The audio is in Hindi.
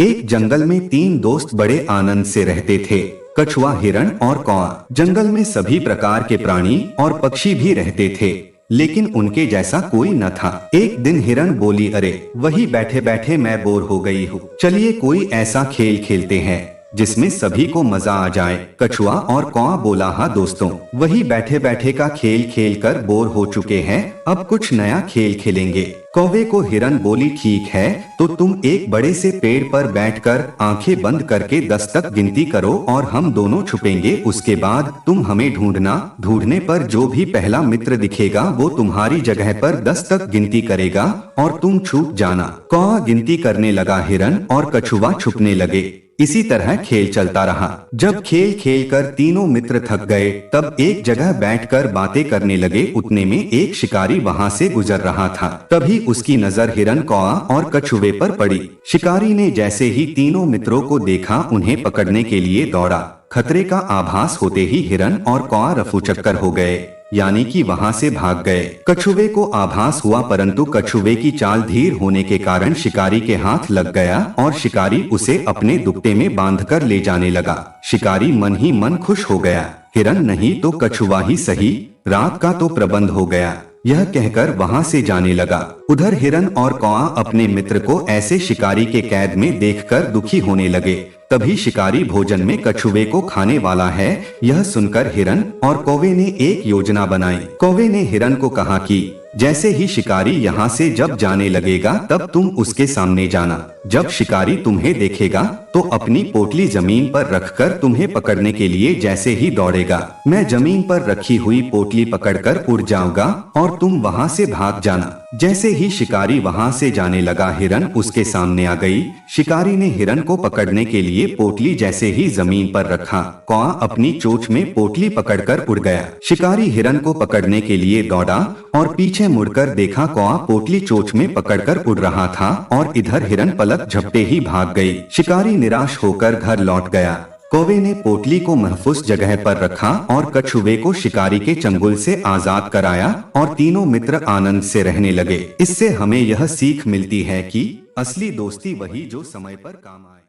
एक जंगल में तीन दोस्त बड़े आनंद से रहते थे। कछुआ, हिरण और कौआ। जंगल में सभी प्रकार के प्राणी और पक्षी भी रहते थे, लेकिन उनके जैसा कोई न था। एक दिन हिरण बोली, अरे वही बैठे बैठे मैं बोर हो गई हूँ, चलिए कोई ऐसा खेल खेलते हैं जिसमें सभी को मजा आ जाए। कछुआ और कौआ बोला, हाँ दोस्तों, वही बैठे बैठे का खेल खेल कर बोर हो चुके हैं, अब कुछ नया खेल खेलेंगे। कौवे को हिरण बोली, ठीक है, तो तुम एक बड़े से पेड़ पर बैठकर आंखें बंद करके 10 तक गिनती करो और हम दोनों छुपेंगे। उसके बाद तुम हमें ढूंढना, ढूंढने पर जो भी पहला मित्र दिखेगा वो तुम्हारी जगह पर 10 तक गिनती करेगा और तुम छुप जाना। कौवा गिनती करने लगा, हिरण और कछुआ छुपने लगे। इसी तरह खेल चलता रहा। जब खेल खेल कर तीनों मित्र थक गए, तब एक जगह बैठकर बातें करने लगे। उतने में एक शिकारी वहां से गुजर रहा था। तभी उसकी नजर हिरण, कौआ और कछुए पर पड़ी। शिकारी ने जैसे ही तीनों मित्रों को देखा, उन्हें पकड़ने के लिए दौड़ा। खतरे का आभास होते ही हिरण और कौआ रफूचक्कर हो गए, यानी कि वहां से भाग गए। कछुए को आभास हुआ, परंतु कछुए की चाल धीर होने के कारण शिकारी के हाथ लग गया और शिकारी उसे अपने दुपट्टे में बांधकर ले जाने लगा। शिकारी मन ही मन खुश हो गया, हिरण नहीं तो कछुआ ही सही, रात का तो प्रबंध हो गया, यह कहकर वहां से जाने लगा। उधर हिरण और कौआ अपने मित्र को ऐसे शिकारी के कैद में देखकर दुखी होने लगे। तभी शिकारी भोजन में कछुए को खाने वाला है, यह सुनकर हिरण और कौवे ने एक योजना बनाई। कौवे ने हिरण को कहा कि जैसे ही शिकारी यहाँ से जब जाने लगेगा, तब तुम उसके सामने जाना। जब शिकारी तुम्हें देखेगा तो अपनी पोटली जमीन पर रखकर तुम्हें पकड़ने के लिए जैसे ही दौड़ेगा, मैं जमीन पर रखी हुई पोटली पकड़कर उड़ जाऊंगा और तुम वहां से भाग जाना। जैसे ही शिकारी वहां से जाने लगा, हिरण उसके सामने आ गई। शिकारी ने हिरण को पकड़ने के लिए पोटली जैसे ही जमीन पर रखा, कौआ अपनी चोंच में पोटली पकड़कर उड़ गया। शिकारी हिरण को पकड़ने के लिए दौड़ा और पीछे मुड़कर देखा, कौआ पोटली चोंच में पकड़कर उड़ रहा था और इधर हिरण पलक झपटे ही भाग गई। शिकारी निराश होकर घर लौट गया। कौवे ने पोटली को महफूज जगह पर रखा और कछुए को शिकारी के चंगुल से आजाद कराया और तीनों मित्र आनंद से रहने लगे। इससे हमें यह सीख मिलती है कि असली दोस्ती वही जो समय पर काम आए।